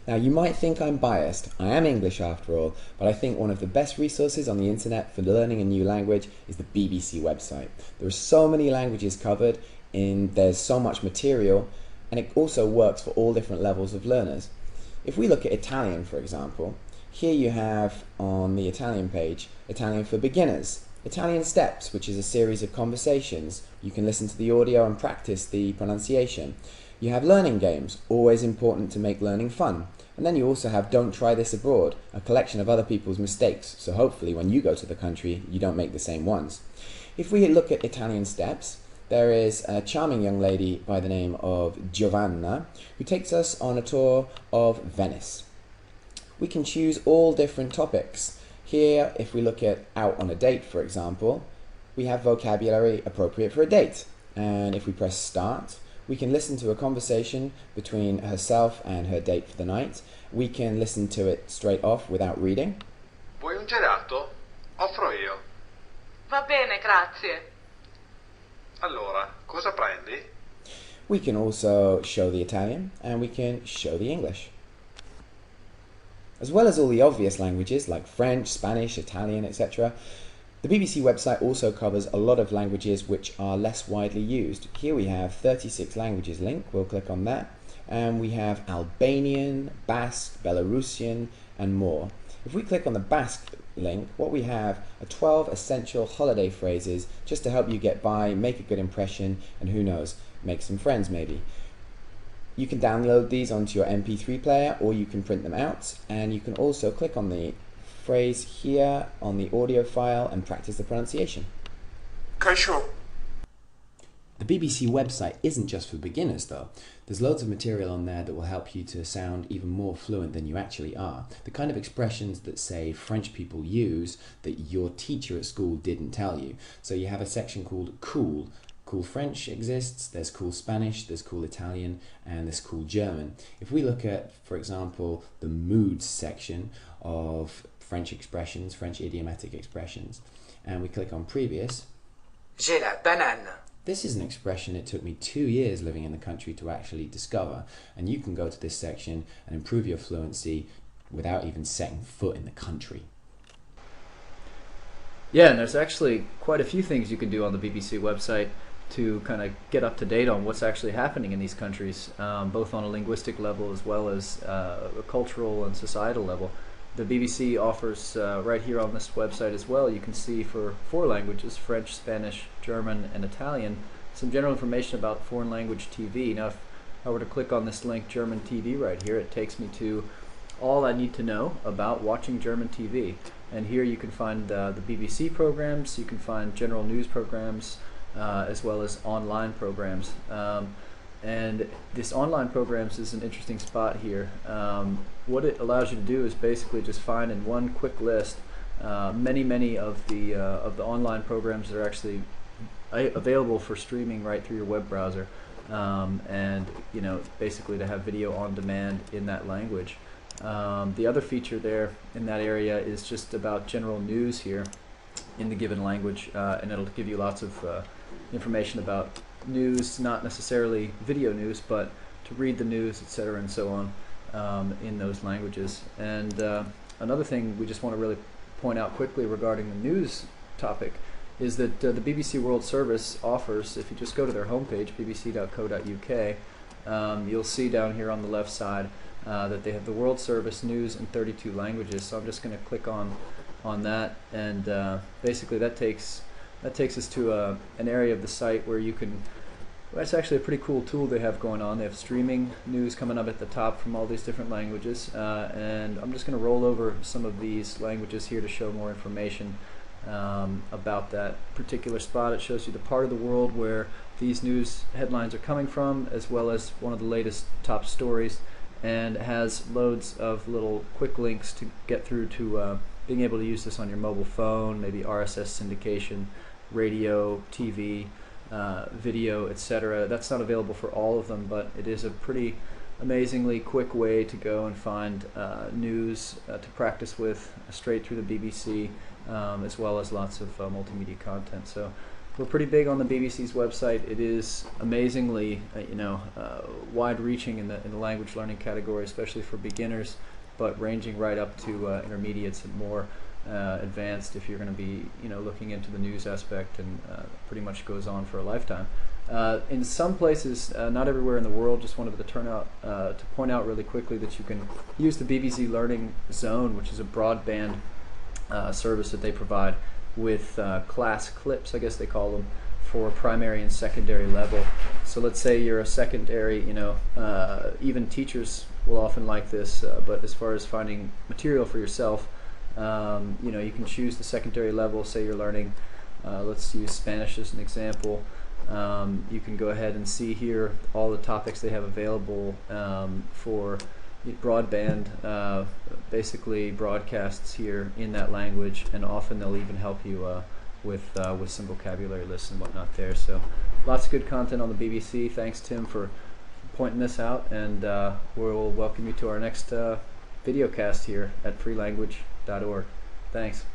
Now, you might think I'm biased. I am English after all, but I think one of the best resources on the internet for learning a new language is the BBC website. There are so many languages covered, there's so much material, and it also works for all different levels of learners. If we look at Italian, for example, here you have on the Italian page, Italian for beginners, Italian steps, which is a series of conversations. You can listen to the audio and practice the pronunciation. You have learning games, always important to make learning fun. And then you also have Don't Try This Abroad, a collection of other people's mistakes, so hopefully when you go to the country, you don't make the same ones. If we look at Italian steps, there is a charming young lady by the name of Giovanna, who takes us on a tour of Venice. We can choose all different topics. Here, if we look at out on a date, for example, we have vocabulary appropriate for a date. And if we press start, we can listen to a conversation between herself and her date for the night. We can listen to it straight off without reading. Vuoi un gelato? Offro io. Va bene, grazie. Allora, cosa prendi? We can also show the Italian and we can show the English. As well as all the obvious languages like French, Spanish, Italian, etc., the BBC website also covers a lot of languages which are less widely used. Here we have 36 languages link, we'll click on that, and we have Albanian, Basque, Belarusian, and more. If we click on the Basque link, what we have are 12 essential holiday phrases just to help you get by, make a good impression, and who knows, make some friends maybe. You can download these onto your MP3 player or you can print them out, and you can also click on the phrase here on the audio file and practice the pronunciation. Caixo. The BBC website isn't just for beginners though. There's loads of material on there that will help you to sound even more fluent than you actually are. The kind of expressions that say French people use that your teacher at school didn't tell you. So you have a section called Cool. Cool French exists, there's Cool Spanish, there's Cool Italian, and there's Cool German. If we look at, for example, the moods section of French expressions, French idiomatic expressions, and we click on previous, J'ai la banane. this is an expression it took me 2 years living in the country to actually discover, and you can go to this section and improve your fluency without even setting foot in the country. Yeah, and there's actually quite a few things you can do on the BBC website to kind of get up to date on what's actually happening in these countries, both on a linguistic level as well as a cultural and societal level. The BBC offers right here on this website as well, you can see for 4 languages, French, Spanish, German, and Italian, some general information about foreign language TV. Now if I were to click on this link, German TV, right here, it takes me to all I need to know about watching German TV. And here you can find the BBC programs, you can find general news programs, as well as online programs. And this online programs is an interesting spot here. What it allows you to do is basically just find in one quick list many of the online programs that are actually available for streaming right through your web browser, and basically to have video on demand in that language. The other feature there in that area is just about general news here in the given language, and it'll give you lots of information about news, not necessarily video news, but to read the news, etc., and so on in those languages. And another thing we just want to really point out quickly regarding the news topic is that the BBC World Service offers, if you just go to their homepage, bbc.co.uk, you'll see down here on the left side that they have the World Service news in 32 languages. So I'm just going to click on that, and basically that takes us to an area of the site where you can. Well, it's actually a pretty cool tool they have going on. They have streaming news coming up at the top from all these different languages, and I'm just going to roll over some of these languages here to show more information about that particular spot. It shows you the part of the world where these news headlines are coming from, as well as one of the latest top stories, and has loads of little quick links to get through to being able to use this on your mobile phone, maybe RSS syndication, radio, TV, video, etc. That's not available for all of them, but it is a pretty amazingly quick way to go and find news to practice with straight through the BBC, as well as lots of multimedia content. So we're pretty big on the BBC's website. It is amazingly, wide-reaching in the language learning category, especially for beginners, but ranging right up to intermediates and more advanced if you're going to be, looking into the news aspect, and pretty much goes on for a lifetime. In some places, not everywhere in the world, just wanted to point out really quickly that you can use the BBC Learning Zone, which is a broadband service that they provide with class clips, I guess they call them, for primary and secondary level. So let's say you're a secondary, even teachers will often like this, but as far as finding material for yourself, you can choose the secondary level. Say you're learning, let's use Spanish as an example. You can go ahead and see here all the topics they have available for broadband, basically broadcasts here in that language, and often they'll even help you with some vocabulary lists and whatnot there. So lots of good content on the BBC. Thanks, Tim, for pointing this out, and we'll welcome you to our next video cast here at freelanguage.org. Thanks.